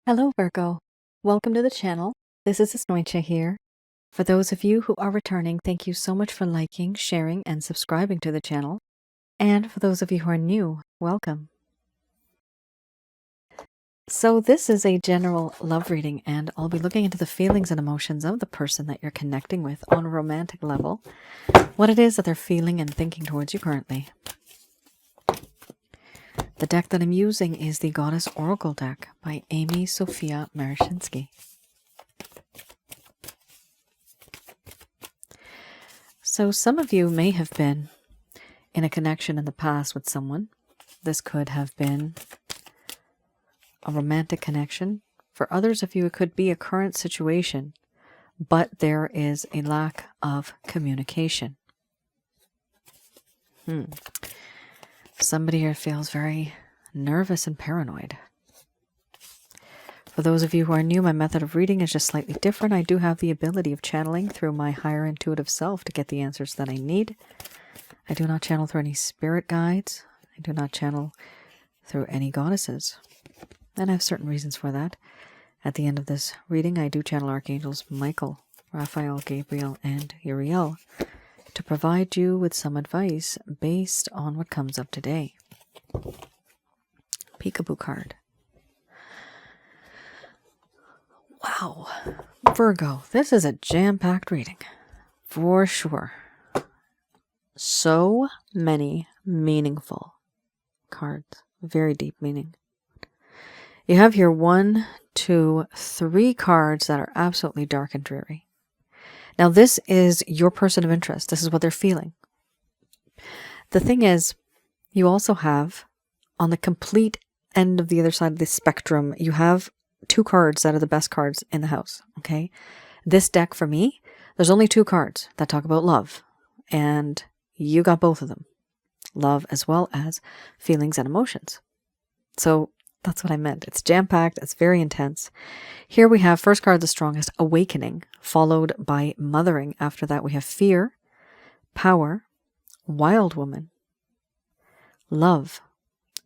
Hello, Virgo. Welcome to the channel. This is Asnointia here. For those of you who are returning, thank you so much for liking, sharing, and subscribing to the channel. And for those of you who are new, welcome. So this is a general love reading, and I'll be looking into the feelings and emotions of the person that you're connecting with on a romantic level, what it is that they're feeling and thinking towards you currently. The deck that I'm using is the Goddess Oracle deck by Amy Sophia Marashinsky. So some of you may have been in a connection in the past with someone. This could have been a romantic connection. For others of you, it could be a current situation, but there is a lack of communication. Somebody here feels very nervous and paranoid. For those of you who are new, my method of reading is just slightly different. I do have the ability of channeling through my higher intuitive self to get the answers that I need. I do not channel through any spirit guides. I do not channel through any goddesses. And I have certain reasons for that. At the end of this reading, I do channel Archangels Michael, Raphael, Gabriel, and Uriel to provide you with some advice based on what comes up today. Peekaboo card. Wow, Virgo, this is a jam-packed reading, for sure. So many meaningful cards, very deep meaning. You have here 1, 2, 3 cards that are absolutely dark and dreary. Now this is your person of interest. This is what they're feeling. The thing is, you also have, on the complete end of the other side of the spectrum, you have 2 cards that are the best cards in the house, okay? This deck, for me, there's only 2 cards that talk about love, and you got both of them. Love as well as feelings and emotions. So that's what I meant. It's jam-packed. It's very intense. Here we have, first card, the strongest, awakening, followed by mothering. After that, we have fear, power, wild woman, love,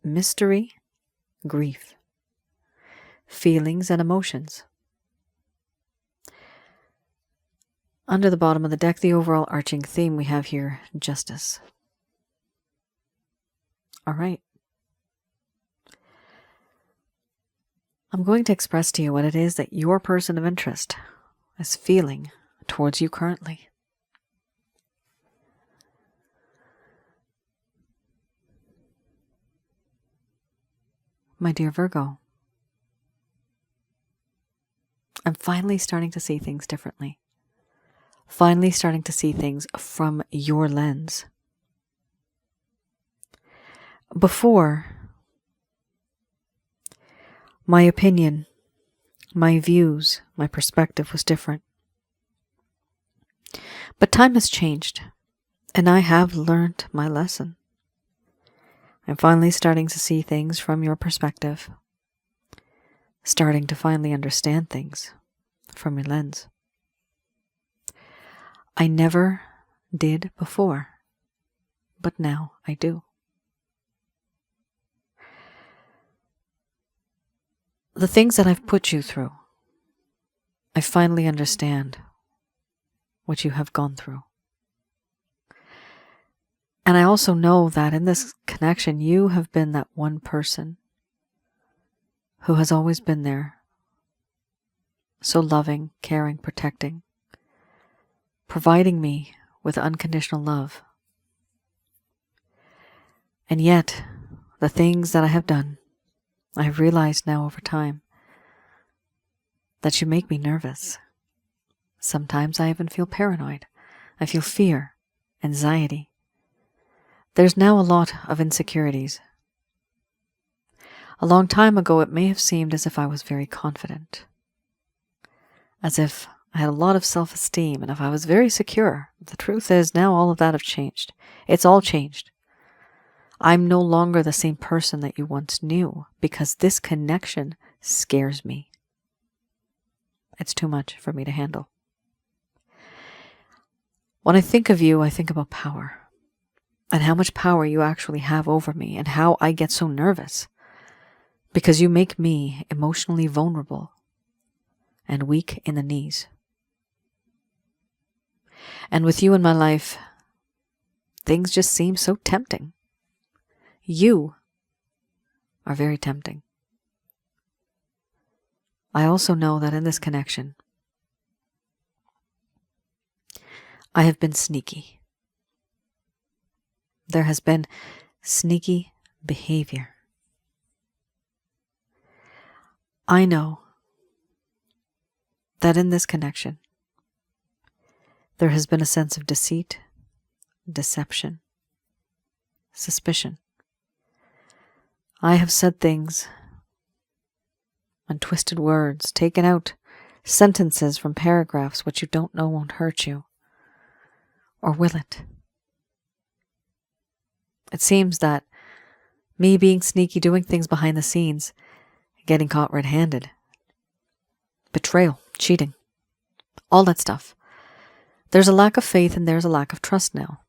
mystery, grief, feelings and emotions. Under the bottom of the deck, the overall arching theme we have here, justice. All right. I'm going to express to you what it is that your person of interest is feeling towards you currently. My dear Virgo, I'm finally starting to see things differently. Finally starting to see things from your lens. Before, my opinion, my views, my perspective was different. But time has changed, and I have learned my lesson. I'm finally starting to see things from your perspective, starting to finally understand things from your lens. I never did before, but now I do. The things that I've put you through, I finally understand what you have gone through. And I also know that in this connection, you have been that one person who has always been there, so loving, caring, protecting, providing me with unconditional love. And yet, the things that I have done, I have realized now over time that you make me nervous. Sometimes I even feel paranoid. I feel fear, anxiety. There's now a lot of insecurities. A long time ago, it may have seemed as if I was very confident, as if I had a lot of self-esteem, and if I was very secure. The truth is, now all of that have changed. It's all changed. I'm no longer the same person that you once knew, because this connection scares me. It's too much for me to handle. When I think of you, I think about power, and how much power you actually have over me, and how I get so nervous. because you make me emotionally vulnerable and weak in the knees. And with you in my life, things just seem so tempting. You are very tempting. I also know that in this connection, I have been sneaky. There has been sneaky behavior. I know that in this connection, there has been a sense of deceit, deception, suspicion. I have said things and twisted words, taken out sentences from paragraphs which you don't know won't hurt you, or will it? It seems that me being sneaky, doing things behind the scenes, getting caught red-handed, betrayal, cheating, all that stuff. There's a lack of faith and there's a lack of trust now.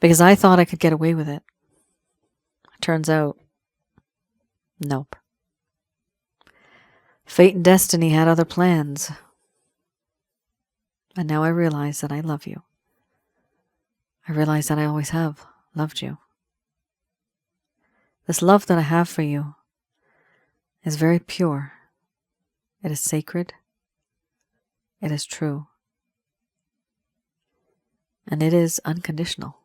Because I thought I could get away with it. Turns out, nope. Fate and destiny had other plans. And now I realize that I love you. I realize that I always have loved you. This love that I have for you is very pure. It is sacred. It is true. And it is unconditional.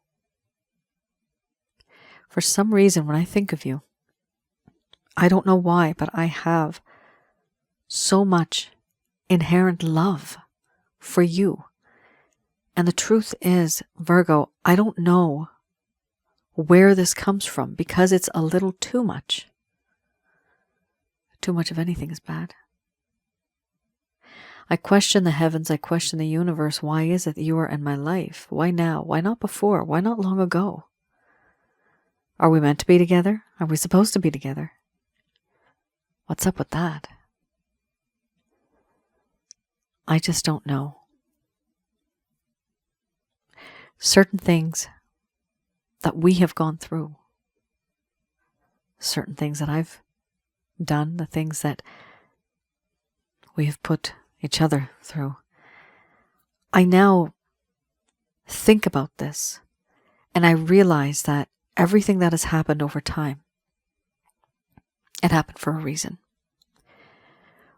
For some reason, when I think of you, I don't know why, but I have so much inherent love for you. And the truth is, Virgo, I don't know where this comes from because it's a little too much. Too much of anything is bad. I question the heavens, I question the universe. Why is it that you are in my life? Why now? Why not before? Why not long ago? Are we meant to be together? Are we supposed to be together? What's up with that? I just don't know. Certain things that we have gone through, certain things that I've done, the things that we have put each other through. I now think about this and I realize that everything that has happened over time, it happened for a reason.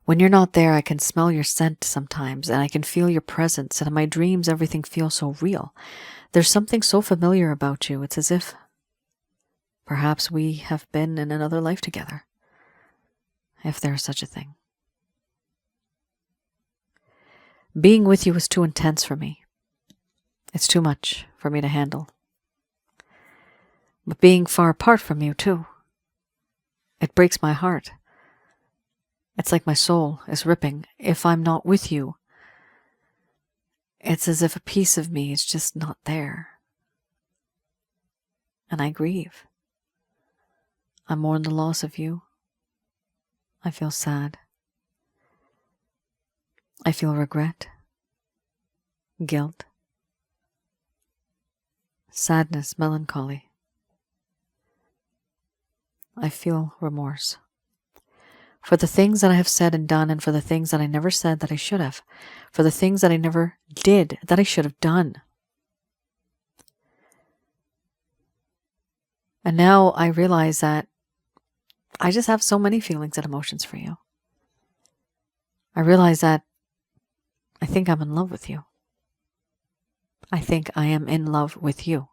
When you're not there, I can smell your scent sometimes and I can feel your presence, and in my dreams everything feels so real. There's something so familiar about you. It's as if perhaps we have been in another life together, if there is such a thing. Being with you is too intense for me. It's too much for me to handle. But being far apart from you too, it breaks my heart. It's like my soul is ripping. If I'm not with you, it's as if a piece of me is just not there. And I grieve. I mourn the loss of you. I feel sad. I feel regret, guilt, sadness, melancholy. I feel remorse for the things that I have said and done, and for the things that I never said that I should have, for the things that I never did that I should have done. And now I realize that I just have so many feelings and emotions for you. I realize that I think I'm in love with you. I think I am in love with you.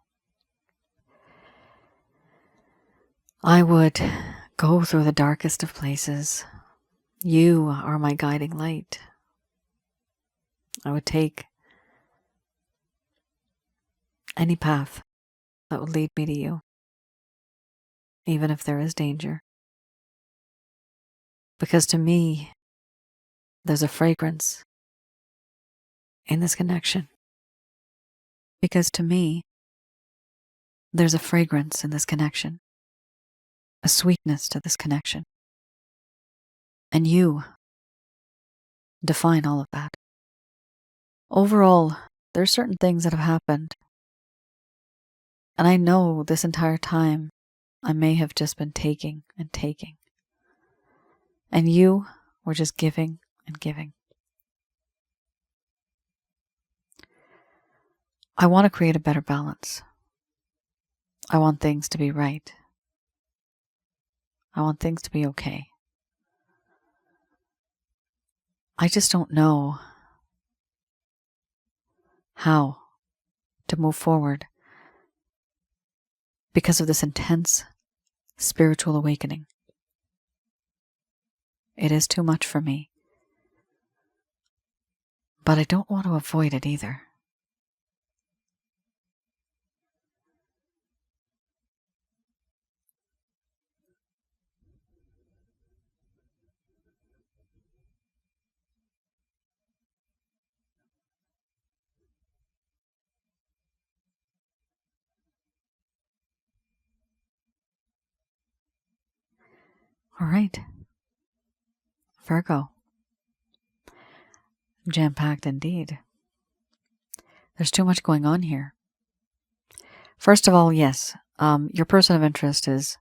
I would go through the darkest of places. You are my guiding light. I would take any path that would lead me to you, even if there is danger. Because to me, there's a fragrance in this connection. Because to me, there's a fragrance in this connection, a sweetness to this connection. And you define all of that. Overall, there are certain things that have happened. And I know this entire time, I may have just been taking and taking. And you were just giving and giving. I want to create a better balance. I want things to be right. I want things to be okay. I just don't know how to move forward because of this intense spiritual awakening. It is too much for me. But I don't want to avoid it either. All right. Virgo. Jam-packed indeed. There's too much going on here. First of all, yes, your person of interest is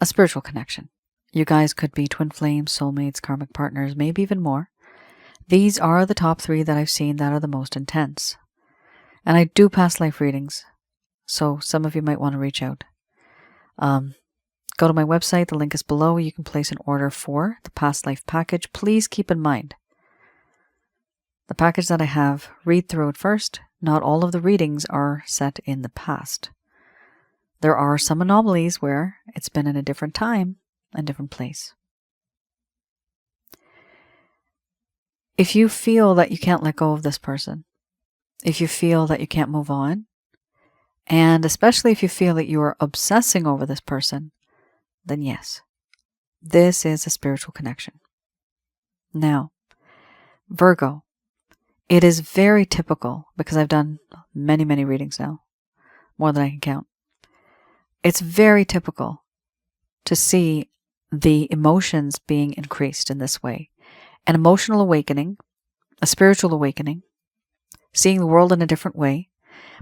a spiritual connection. You guys could be twin flames, soulmates, karmic partners, maybe even more. These are the top 3 that I've seen that are the most intense. And I do past life readings, so some of you might want to reach out. Go to my website, the link is below. You can place an order for the past life package. Please keep in mind, the package that I have, read through it first. Not all of the readings are set in the past. There are some anomalies where it's been in a different time and different place. If you feel that you can't let go of this person, if you feel that you can't move on, and especially if you feel that you are obsessing over this person, then yes, this is a spiritual connection. Now, Virgo, it is very typical, because I've done many, many readings now, more than I can count. It's very typical to see the emotions being increased in this way. An emotional awakening, a spiritual awakening, seeing the world in a different way,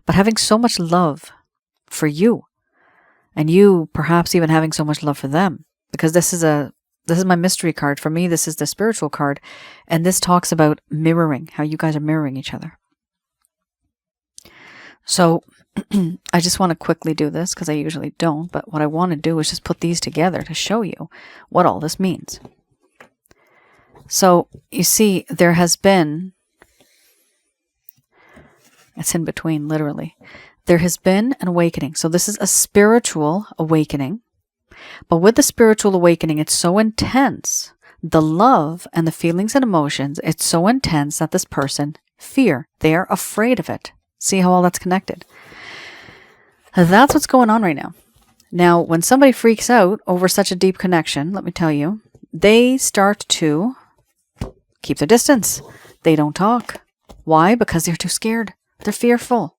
but having so much love for you, and you perhaps even having so much love for them, because this is my mystery card. For me, this is the spiritual card, and this talks about mirroring, how you guys are mirroring each other. So I just want to quickly do this because I usually don't, but what I want to do is just put these together to show you what all this means. So you see, there has been, it's in between, literally. There has been an awakening. So this is a spiritual awakening. But with the spiritual awakening, it's so intense. The love and the feelings and emotions, it's so intense that this person fear. They are afraid of it. See how all that's connected? That's what's going on right now. Now, when somebody freaks out over such a deep connection, let me tell you, they start to keep their distance. They don't talk. Why? Because they're too scared. They're fearful.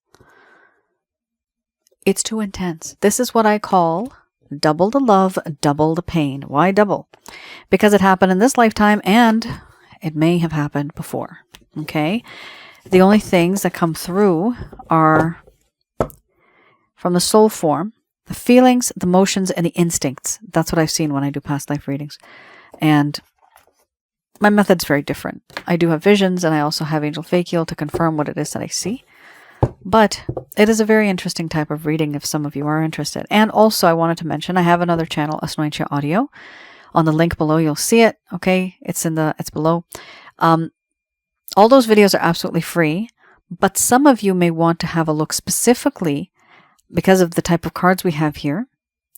It's too intense. This is what I call double the love, double the pain. Why double? Because it happened in this lifetime and it may have happened before. Okay? The only things that come through are from the soul form, the feelings, the emotions, and the instincts. That's what I've seen when I do past life readings. And my method's very different. I do have visions, and I also have angel fake heal to confirm what it is that I see. But it is a very interesting type of reading if some of you are interested. And also, I wanted to mention, I have another channel, Asnointia Audio. On the link below, you'll see it. Okay, it's below. All those videos are absolutely free, but some of you may want to have a look specifically, because of the type of cards we have here,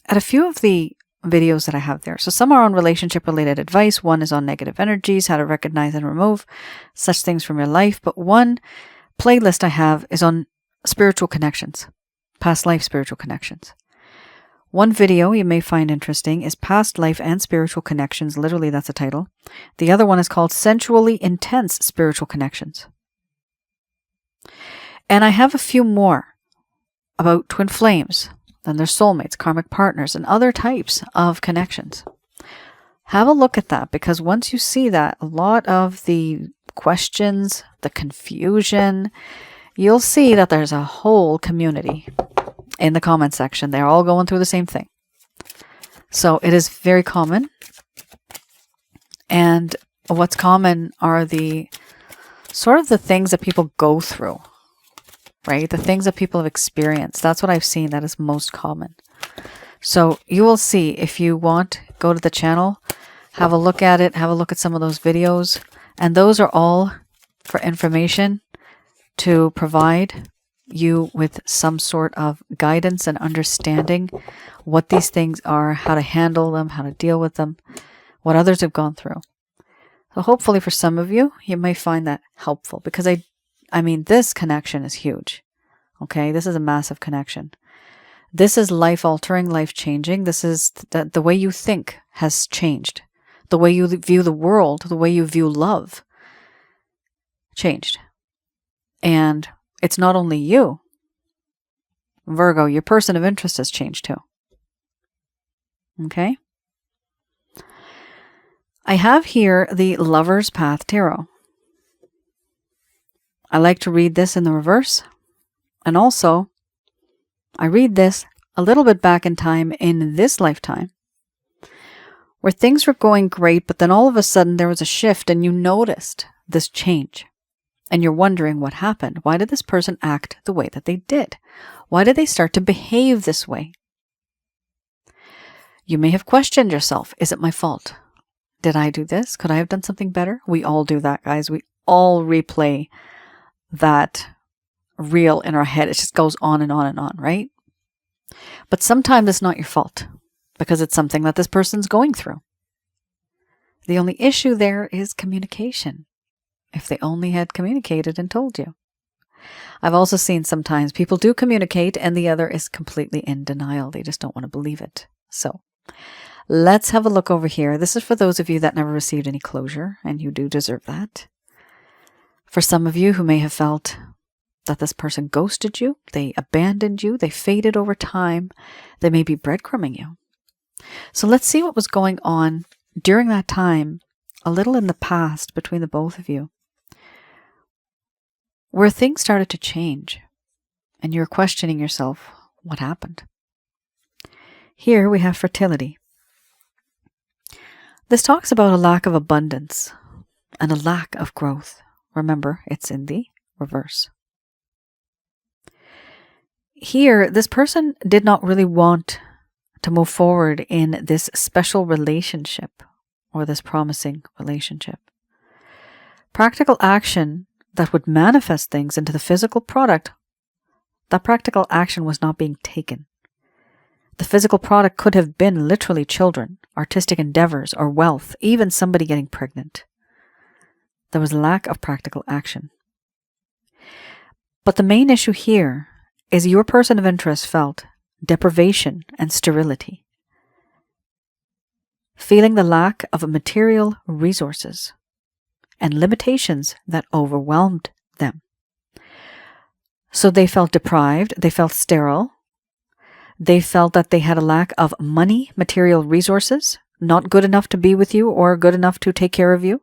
at a few of the videos that I have there. So some are on relationship-related advice. One is on negative energies, how to recognize and remove such things from your life. But one playlist I have is on spiritual connections, past life spiritual connections. One video you may find interesting is Past Life and Spiritual Connections. Literally, that's the title. The other one is called Sensually Intense Spiritual Connections. And I have a few more about twin flames, then their soulmates, karmic partners, and other types of connections. Have a look at that, because once you see that, a lot of the questions, the confusion, you'll see that there's a whole community in the comment section. They're all going through the same thing. So it is very common And what's common are the sort of the things that people go through, right? The things that people have experienced. That's what I've seen that is most common. So you will see, if you want, go to the channel, have a look at it, have a look at some of those videos. And those are all for information to provide you with some sort of guidance and understanding what these things are, how to handle them, how to deal with them, what others have gone through. So hopefully for some of you, you may find that helpful, because I mean, this connection is huge. Okay, this is a massive connection. This is life-altering, life-changing. This is the way you think has changed. The way you view the world, the way you view love changed. And it's not only you. Virgo, your person of interest has changed too. Okay? I have here the Lover's Path Tarot. I like to read this in the reverse. And also, I read this a little bit back in time in this lifetime, where things were going great, but then all of a sudden there was a shift and you noticed this change. And you're wondering what happened. Why did this person act the way that they did? Why did they start to behave this way? You may have questioned yourself. Is it my fault? Did I do this? Could I have done something better? We all do that, guys. We all replay that reel in our head. It just goes on and on and on, right? But sometimes it's not your fault, because it's something that this person's going through. The only issue there is communication. If they only had communicated and told you. I've also seen sometimes people do communicate and the other is completely in denial. They just don't want to believe it. So let's have a look over here. This is for those of you that never received any closure, and you do deserve that. For some of you who may have felt that this person ghosted you, they abandoned you, they faded over time, they may be breadcrumbing you. So let's see what was going on during that time, a little in the past between the both of you, where things started to change and you're questioning yourself, what happened? Here we have fertility. This talks about a lack of abundance and a lack of growth. Remember, it's in the reverse. Here, this person did not really want to move forward in this special relationship or this promising relationship. Practical action that would manifest things into the physical product, that practical action was not being taken. The physical product could have been literally children, artistic endeavors, or wealth, even somebody getting pregnant. There was lack of practical action. But the main issue here is your person of interest felt deprivation and sterility, feeling the lack of material resources and limitations that overwhelmed them. So they felt deprived, they felt sterile, they felt that they had a lack of money, material resources, not good enough to be with you or good enough to take care of you.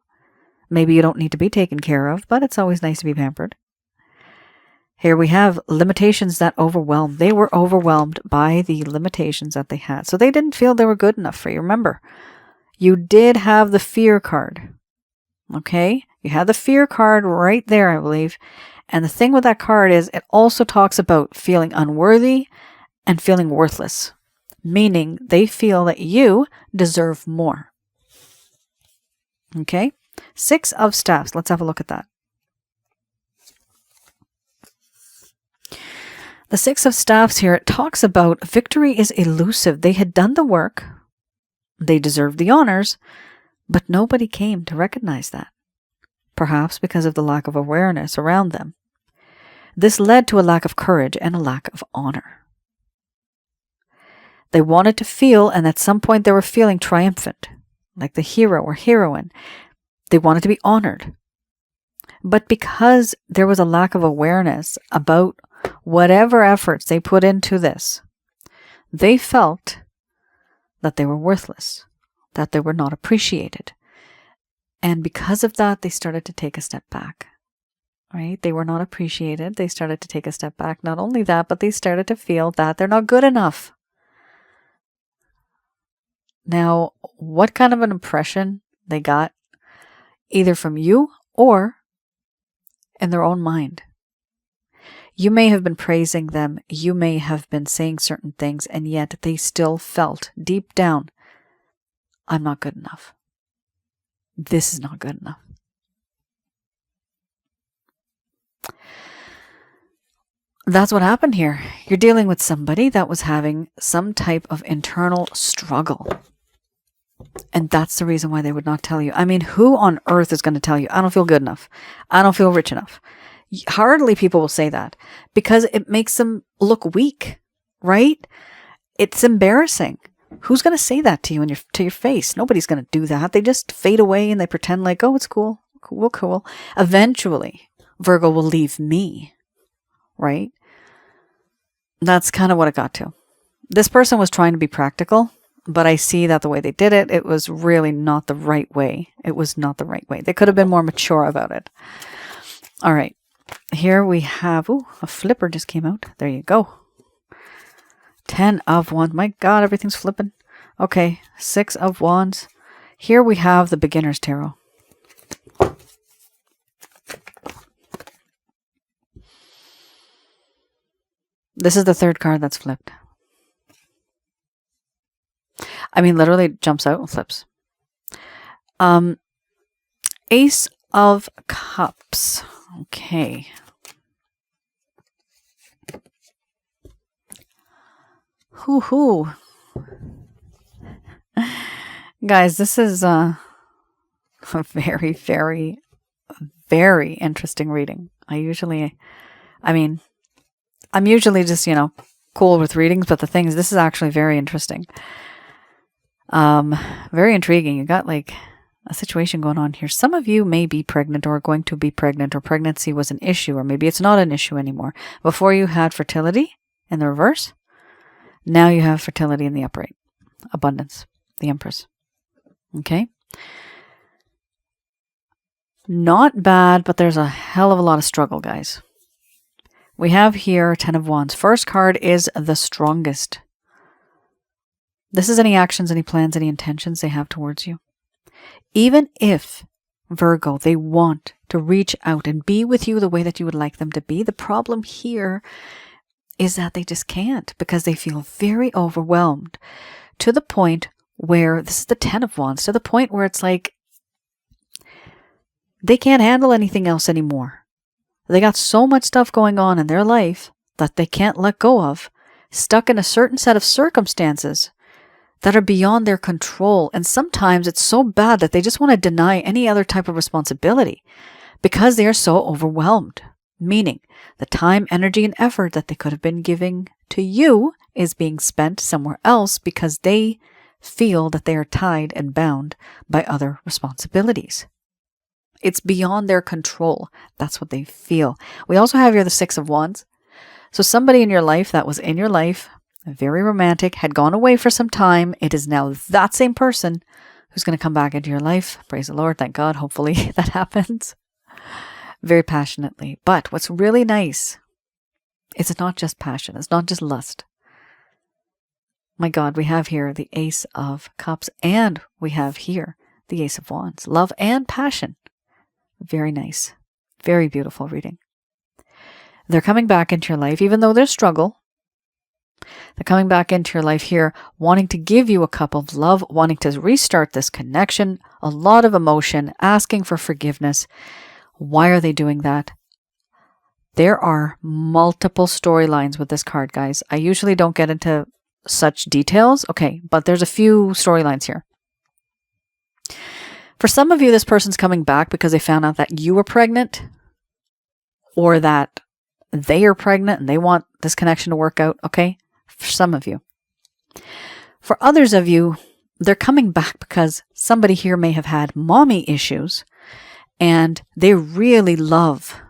Maybe you don't need to be taken care of, but it's always nice to be pampered. Here we have limitations that overwhelmed. They were overwhelmed by the limitations that they had. So they didn't feel they were good enough for you. Remember, you did have the fear card. Okay? You had the fear card right there, I believe. And the thing with that card is it also talks about feeling unworthy and feeling worthless, meaning they feel that you deserve more. Okay? 6 of Staffs. Let's have a look at that. The 6 of Staffs here, it talks about victory is elusive. They had done the work. They deserved the honors, but nobody came to recognize that. Perhaps because of the lack of awareness around them. This led to a lack of courage and a lack of honor. They wanted to feel, and at some point they were feeling triumphant, like the hero or heroine. They wanted to be honored. But because there was a lack of awareness about whatever efforts they put into this, they felt that they were worthless, that they were not appreciated. And because of that, they started to take a step back. Right? They were not appreciated. They started to take a step back. Not only that, but they started to feel that they're not good enough. Now, what kind of an impression they got either from you or in their own mind. You may have been praising them, you may have been saying certain things, and yet they still felt deep down, I'm not good enough. This is not good enough. That's what happened here. You're dealing with somebody that was having some type of internal struggle. And that's the reason why they would not tell you. I mean, who on earth is going to tell you, I don't feel good enough. I don't feel rich enough. Hardly people will say that because it makes them look weak, right? It's embarrassing. Who's going to say that to you to your face? Nobody's going to do that. They just fade away and they pretend like, oh, it's cool. Cool. Eventually, Virgo will leave me, right? That's kind of what it got to. This person was trying to be practical, but I see that the way they did it, it was really not the right way. It was not the right way. They could have been more mature about it. All right. Here we have, ooh, a flipper just came out. There you go. 10 of Wands. My God, everything's flipping. Okay, 6 of Wands. Here we have the Beginner's Tarot. This is the third card that's flipped. I mean, literally jumps out and flips. Ace of Cups. Okay. Hoo-hoo. Guys, this is a very, very, very interesting reading. I'm usually just, cool with readings, but the thing is, this is actually very interesting. Very intriguing. You got like a situation going on here. Some of you may be pregnant or going to be pregnant, or pregnancy was an issue, or maybe it's not an issue anymore. Before you had fertility in the reverse. Now you have fertility in the upright. Abundance. The Empress. Okay. Not bad, but there's a hell of a lot of struggle, guys. We have here 10 of Wands. First card is the Strongest. This is any actions, any plans, any intentions they have towards you. Even if, Virgo, they want to reach out and be with you the way that you would like them to be, the problem here is that they just can't, because they feel very overwhelmed to the point where, this is the 10 of Wands, to the point where it's like they can't handle anything else anymore. They got so much stuff going on in their life that they can't let go of, stuck in a certain set of circumstances that are beyond their control. And sometimes it's so bad that they just want to deny any other type of responsibility because they are so overwhelmed. Meaning the time, energy, and effort that they could have been giving to you is being spent somewhere else because they feel that they are tied and bound by other responsibilities. It's beyond their control. That's what they feel. We also have here the 6 of Wands. So somebody in your life that was in your life, very romantic, had gone away for some time. It is now that same person who's going to come back into your life. Praise the Lord. Thank God. Hopefully that happens very passionately. But what's really nice is it's not just passion. It's not just lust. My God, we have here the Ace of Cups, and we have here the Ace of Wands. Love and passion. Very nice. Very beautiful reading. They're coming back into your life, even though there's struggle. They're coming back into your life here, wanting to give you a cup of love, wanting to restart this connection, a lot of emotion, asking for forgiveness. Why are they doing that? There are multiple storylines with this card, guys. I usually don't get into such details. Okay, but there's a few storylines here. For some of you, this person's coming back because they found out that you were pregnant, or that they are pregnant and they want this connection to work out. Okay, for some of you. For others of you, they're coming back because somebody here may have had mommy issues and they really love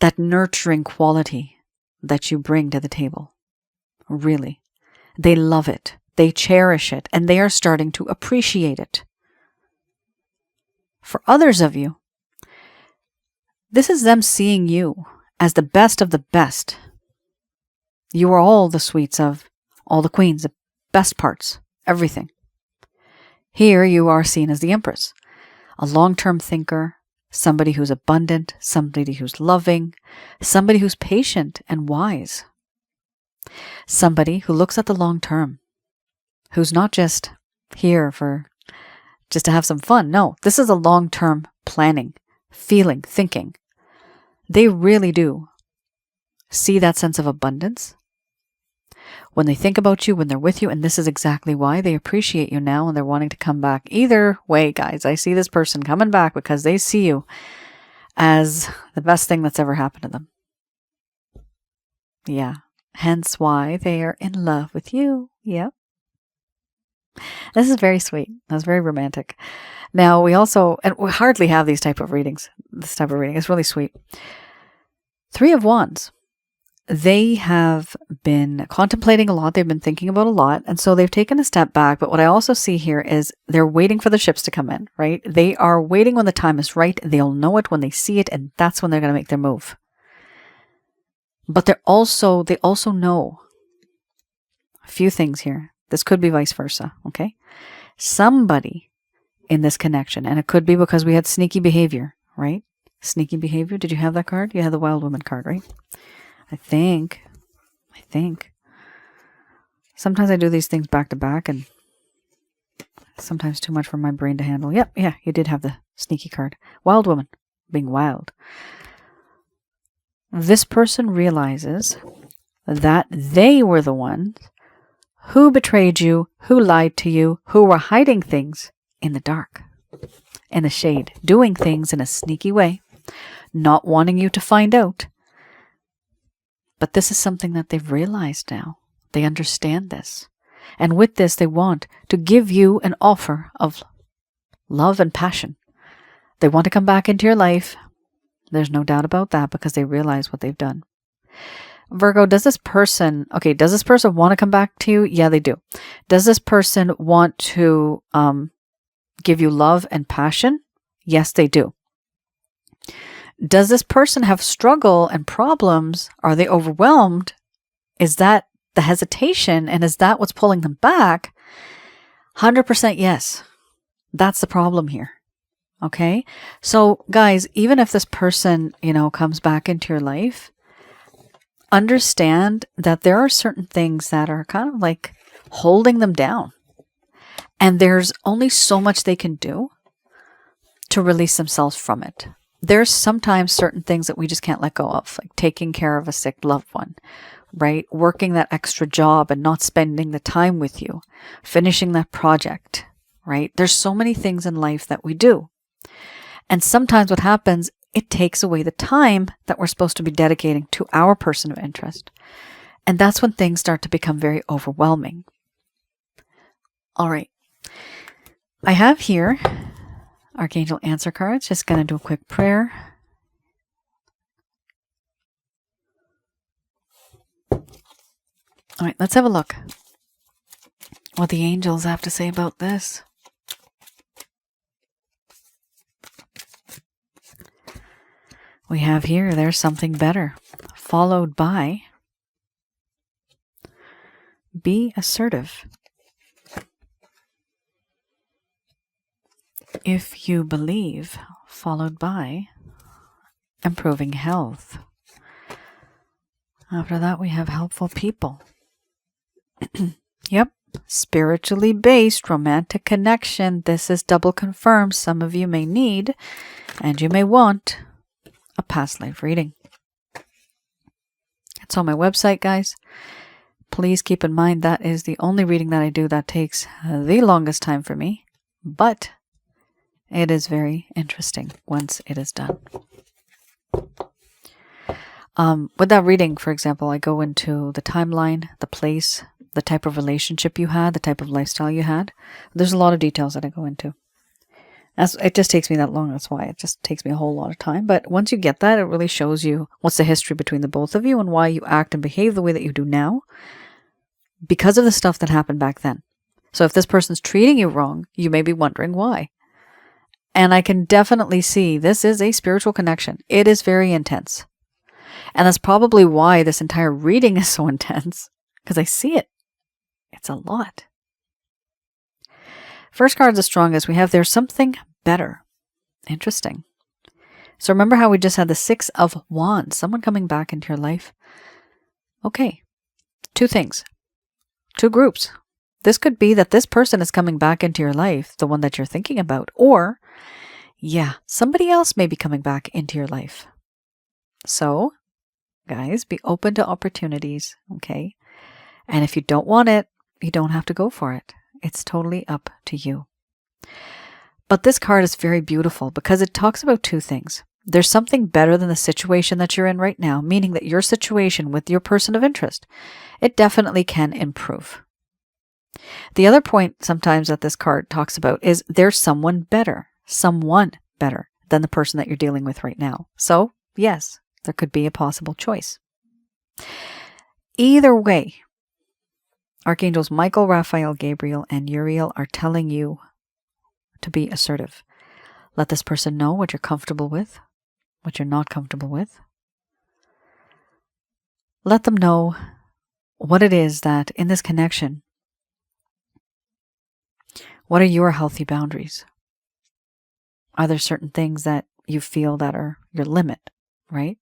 that nurturing quality that you bring to the table. Really. They love it. They cherish it, and they are starting to appreciate it. For others of you, this is them seeing you as the best of the best. You are all the sweets of all the queens, the best parts, everything. Here you are seen as the Empress. a long-term thinker, somebody who's abundant, somebody who's loving, somebody who's patient and wise, somebody who looks at the long term, who's not just here for just to have some fun. No, this is a long-term planning, feeling, thinking. They really do see that sense of abundance when they think about you, when they're with you, and this is exactly why they appreciate you now and they're wanting to come back. Either way, guys, I see this person coming back because they see you as the best thing that's ever happened to them. Yeah, hence why they are in love with you. Yep. This is very sweet. That's very romantic. Now, we also, and we hardly have these type of readings. This type of reading is really sweet. 3 of Wands. They have been contemplating a lot. They've been thinking about a lot. And so they've taken a step back. But what I also see here is they're waiting for the ships to come in, right? They are waiting when the time is right. They'll know it when they see it. And that's when they're going to make their move. But they also know a few things here. This could be vice versa, okay? Somebody in this connection, and it could be because we had sneaky behavior, right? Sneaky behavior. Did you have that card? You had the Wild Woman card, right? I think. Sometimes I do these things back to back, and sometimes too much for my brain to handle. Yep, yeah, you did have the sneaky card. Wild Woman, being wild. This person realizes that they were the ones who betrayed you, who lied to you, who were hiding things in the dark, in the shade, doing things in a sneaky way, not wanting you to find out. But this is something that they've realized now. They understand this. And with this, they want to give you an offer of love and passion. They want to come back into your life. There's no doubt about that because they realize what they've done. Virgo, does this person want to come back to you? Yeah, they do. Does this person want to give you love and passion? Yes, they do. Does this person have struggle and problems? Are they overwhelmed? Is that the hesitation? And is that what's pulling them back? 100% yes. That's the problem here. Okay? So guys, even if this person, comes back into your life, understand that there are certain things that are kind of like holding them down. And there's only so much they can do to release themselves from it. There's sometimes certain things that we just can't let go of, like taking care of a sick loved one, right? Working that extra job and not spending the time with you, finishing that project, right? There's so many things in life that we do. And sometimes what happens, it takes away the time that we're supposed to be dedicating to our person of interest. And that's when things start to become very overwhelming. All right. I have here Archangel answer cards. Just going to do a quick prayer. All right, let's have a look what the angels have to say about this. We have here, there's something better, followed by be assertive. If you believe, followed by improving health. After that, we have helpful people. Yep, spiritually based romantic connection. This is double confirmed. Some of you may need and you may want a past life reading. It's on my website, guys. Please keep in mind that is the only reading that I do that takes the longest time for me, but it is very interesting once it is done. With that reading, for example, I go into the timeline, the place, the type of relationship you had, the type of lifestyle you had. There's a lot of details that I go into. It just takes me that long. That's why it just takes me a whole lot of time. But once you get that, it really shows you what's the history between the both of you and why you act and behave the way that you do now because of the stuff that happened back then. So if this person's treating you wrong, you may be wondering why. And I can definitely see this is a spiritual connection. It is very intense. And that's probably why this entire reading is so intense, because I see it. It's a lot. First card's the strongest. We have there's something better. Interesting. So remember how we just had the Six of Wands, someone coming back into your life? Okay, two things, two groups. This could be that this person is coming back into your life, the one that you're thinking about, or, yeah, somebody else may be coming back into your life. So, guys, be open to opportunities, okay? And if you don't want it, you don't have to go for it. It's totally up to you. But this card is very beautiful because it talks about two things. There's something better than the situation that you're in right now, meaning that your situation with your person of interest, it definitely can improve. The other point sometimes that this card talks about is there's someone better than the person that you're dealing with right now. So, yes, there could be a possible choice. Either way, Archangels Michael, Raphael, Gabriel, and Uriel are telling you to be assertive. Let this person know what you're comfortable with, what you're not comfortable with. Let them know what it is that in this connection, what are your healthy boundaries? Are there certain things that you feel that are your limit, right?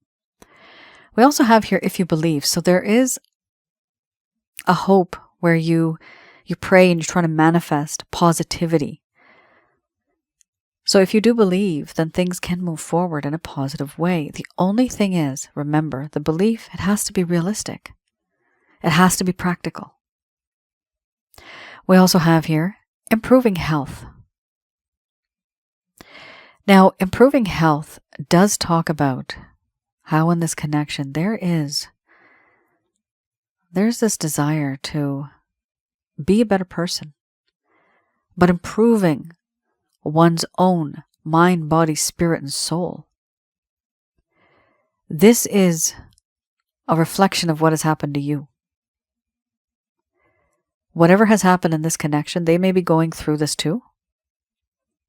We also have here, if you believe. So there is a hope where you pray and you try to manifest positivity. So if you do believe, then things can move forward in a positive way. The only thing is, remember, the belief, it has to be realistic. It has to be practical. We also have here improving health. Now, improving health does talk about how in this connection there's this desire to be a better person, but improving one's own mind, body, spirit, and soul. This is a reflection of what has happened to you. Whatever has happened in this connection, they may be going through this too.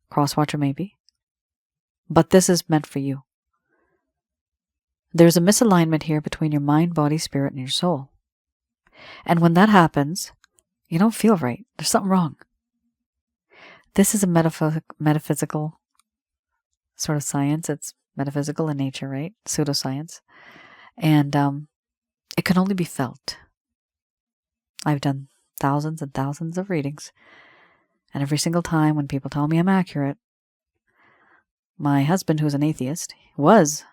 Crosswatcher maybe. But this is meant for you. There's a misalignment here between your mind, body, spirit, and your soul. And when that happens, you don't feel right. There's something wrong. This is a metaphysical sort of science. It's metaphysical in nature, right? Pseudoscience. And it can only be felt. I've done thousands and thousands of readings. And every single time when people tell me I'm accurate, my husband, who's an atheist, was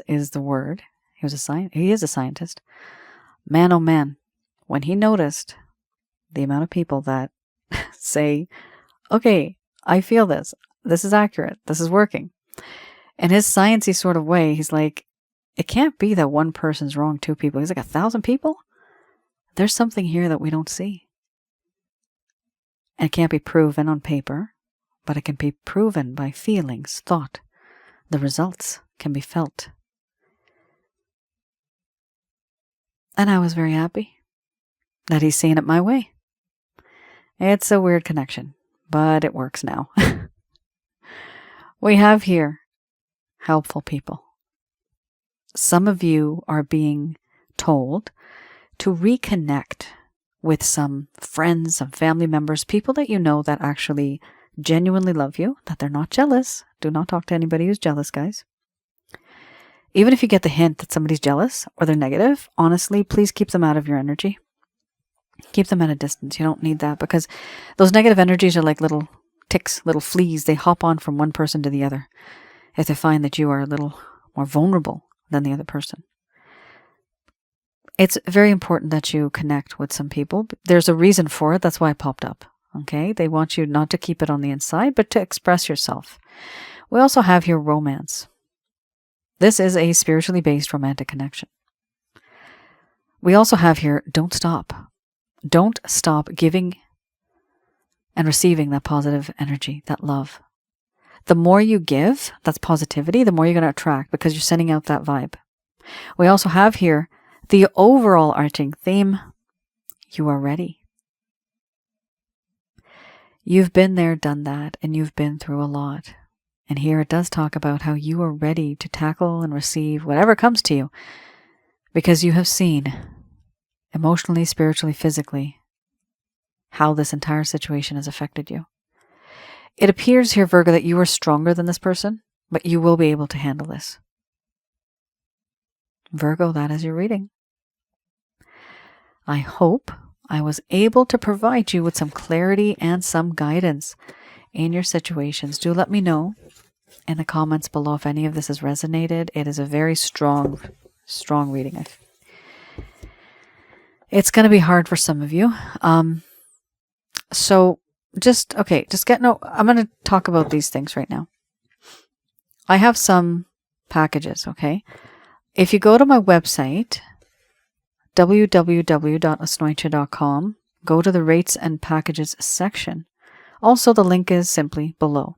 is the word. He is a scientist. Man, oh man, when he noticed the amount of people that say, okay, I feel this. This is accurate. This is working. In his sciencey sort of way, he's like, it can't be that one person's wrong, two people. He's like, 1,000 people? There's something here that we don't see. And it can't be proven on paper, but it can be proven by feelings, thought. The results can be felt. And I was very happy that he's seeing it my way. It's a weird connection, but it works now. We have here helpful people. Some of you are being told to reconnect with some friends, some family members, people that you know that actually genuinely love you, that they're not jealous. Do not talk to anybody who's jealous, guys. Even if you get the hint that somebody's jealous or they're negative, honestly, please keep them out of your energy. Keep them at a distance. You don't need that because those negative energies are like little ticks, little fleas. They hop on from one person to the other if they find that you are a little more vulnerable than the other person. It's very important that you connect with some people. There's a reason for it. That's why it popped up. Okay? They want you not to keep it on the inside, but to express yourself. We also have here romance. This is a spiritually based romantic connection. We also have here, don't stop. Don't stop giving and receiving that positive energy, that love. The more you give, that's positivity, the more you're going to attract because you're sending out that vibe. We also have here the overall arching theme, you are ready. You've been there, done that, and you've been through a lot. And here it does talk about how you are ready to tackle and receive whatever comes to you because you have seen emotionally, spiritually, physically how this entire situation has affected you. It appears here, Virgo, that you are stronger than this person, but you will be able to handle this. Virgo, that is your reading. I hope I was able to provide you with some clarity and some guidance in your situations. Do let me know in the comments below if any of this has resonated. It is a very strong reading. It's going to be hard for some of you. So I'm going to talk about these things right now. I have some packages, okay? If you go to my website, www.asnointia.com, go to the rates and packages section. Also, the link is simply below.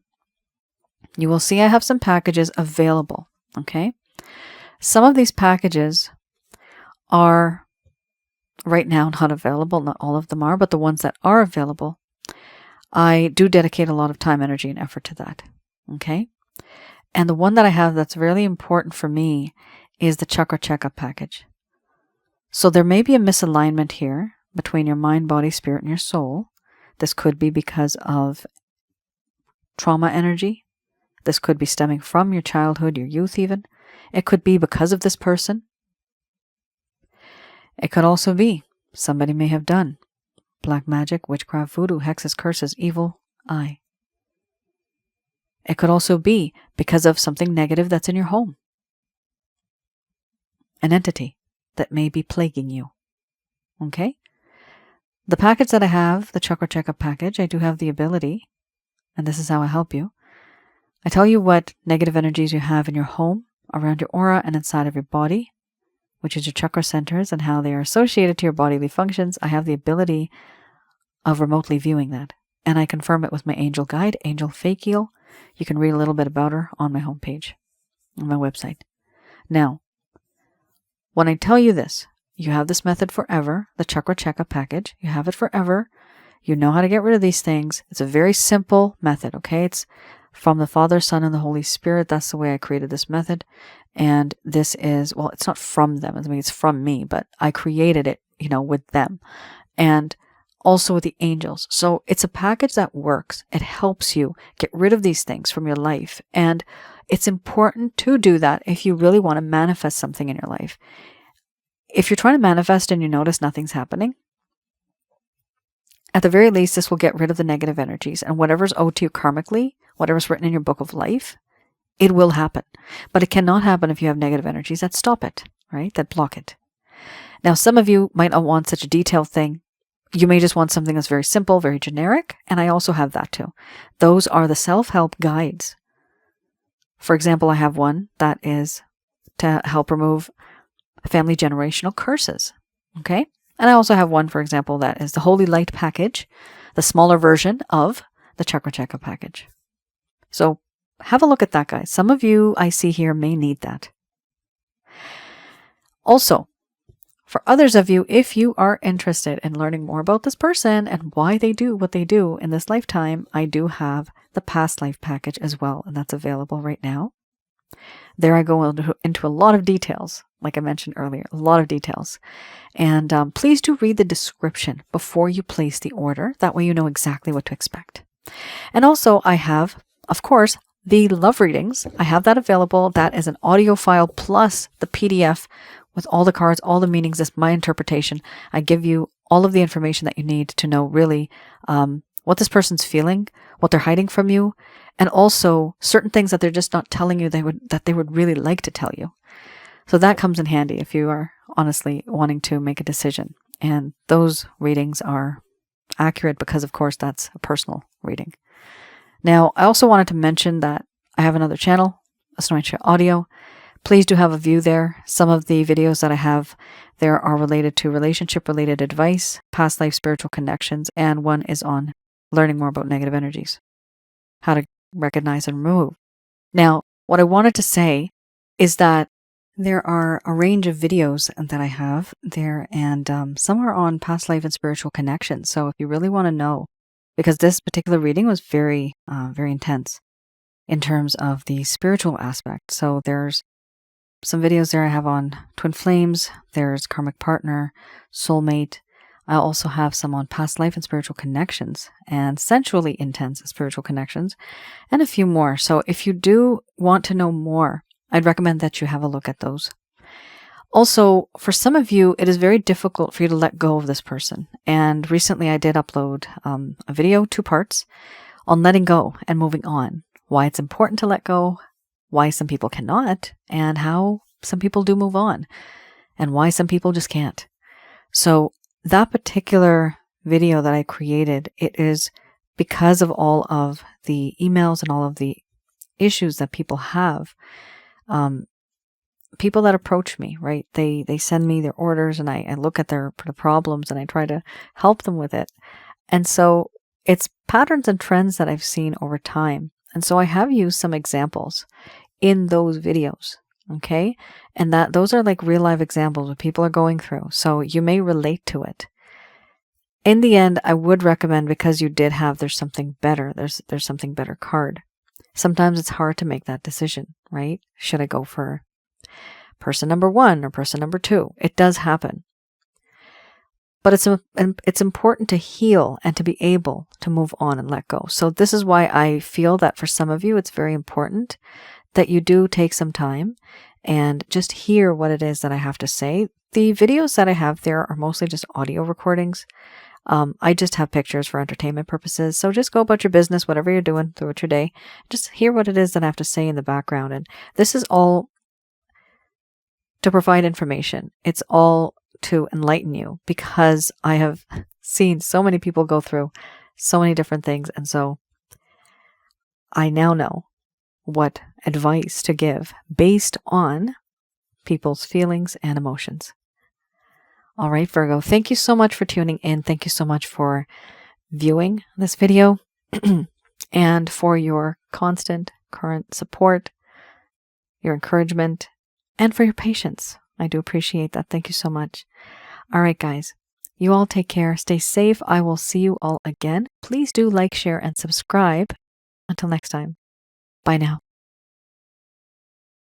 You will see I have some packages available, okay? Some of these packages are right now not available. Not all of them are, but the ones that are available, I do dedicate a lot of time, energy, and effort to that, okay? And the one that I have that's really important for me is the chakra checkup package. So there may be a misalignment here between your mind, body, spirit, and your soul. This could be because of trauma energy. This could be stemming from your childhood, your youth even. It could be because of this person. It could also be somebody may have done black magic, witchcraft, voodoo, hexes, curses, evil eye. It could also be because of something negative that's in your home. An entity that may be plaguing you. Okay? The package that I have, the chakra checkup package, I do have the ability, and this is how I help you. I tell you what negative energies you have in your home, around your aura, and inside of your body, which is your chakra centers and how they are associated to your bodily functions. I have the ability of remotely viewing that. And I confirm it with my angel guide, Angel Fakiel. You can read a little bit about her on my homepage, on my website. Now, when I tell you this, you have this method forever, the chakra checkup package. You have it forever. You know how to get rid of these things. It's a very simple method, okay? It's from the Father, Son, and the Holy Spirit. That's the way I created this method. And this is, well, it's not from them. I mean, it's from me, but I created it, with them. And also with the angels. So it's a package that works. It helps you get rid of these things from your life. And it's important to do that if you really want to manifest something in your life. If you're trying to manifest and you notice nothing's happening, at the very least, this will get rid of the negative energies. And whatever's owed to you karmically, whatever's written in your book of life, it will happen. But it cannot happen if you have negative energies that stop it, right? That block it. Now, some of you might not want such a detailed thing. You may just want something that's very simple, very generic. And I also have that too. Those are the self-help guides. For example, I have one that is to help remove family generational curses. Okay? And I also have one, for example, that is the Holy Light package, the smaller version of the Chakra Checkup package. So have a look at that, guys. Some of you I see here may need that. Also, for others of you, if you are interested in learning more about this person and why they do what they do in this lifetime, I do have the past life package as well, and that's available right now. There I go into a lot of details, like I mentioned earlier, a lot of details. And please do read the description before you place the order. That way you know exactly what to expect. And also I have, of course, the love readings. I have that available. That is an audio file plus the PDF with all the cards, all the meanings. That's my interpretation. I give you all of the information that you need to know really what this person's feeling, what they're hiding from you, and also certain things that they're just not telling you that they would really like to tell you. So that comes in handy if you are honestly wanting to make a decision. And those readings are accurate because, of course, that's a personal reading. Now, I also wanted to mention that I have another channel, Asnointia Audio. Please do have a view there. Some of the videos that I have there are related to relationship-related advice, past life spiritual connections, and one is on learning more about negative energies, how to recognize and remove. Now, what I wanted to say is that there are a range of videos that I have there, and some are on past life and spiritual connections. So if you really want to know, because this particular reading was very, very intense in terms of the spiritual aspect. So there's some videos there I have on twin flames. There's karmic partner, soulmate. I also have some on past life and spiritual connections and sensually intense spiritual connections and a few more. So if you do want to know more, I'd recommend that you have a look at those. Also, for some of you, it is very difficult for you to let go of this person. And recently I did upload a video, 2 parts, on letting go and moving on. Why it's important to let go, why some people cannot, and how some people do move on, and why some people just can't. So that particular video that I created, it is because of all of the emails and all of the issues that people have. People that approach me, right? They send me their orders, and I look at the problems, and I try to help them with it. And so it's patterns and trends that I've seen over time. And so I have used some examples in those videos. Okay. And those are like real life examples what people are going through. So you may relate to it. In the end, I would recommend, because you did have there's something better card. Sometimes it's hard to make that decision, right? Should I go for person number 1 or person number 2? It does happen. But it's important to heal and to be able to move on and let go. So this is why I feel that for some of you, it's very important that you do take some time and just hear what it is that I have to say. The videos that I have there are mostly just audio recordings. I just have pictures for entertainment purposes. So just go about your business, whatever you're doing throughout your day. Just hear what it is that I have to say in the background. And this is all to provide information. It's all to enlighten you, because I have seen so many people go through so many different things. And so I now know what advice to give based on people's feelings and emotions. All right, Virgo, thank you so much for tuning in. Thank you so much for viewing this video and for your constant current support, your encouragement, and for your patience. I do appreciate that. Thank you so much. All right, guys, you all take care. Stay safe. I will see you all again. Please do like, share, and subscribe. Until next time. Bye now.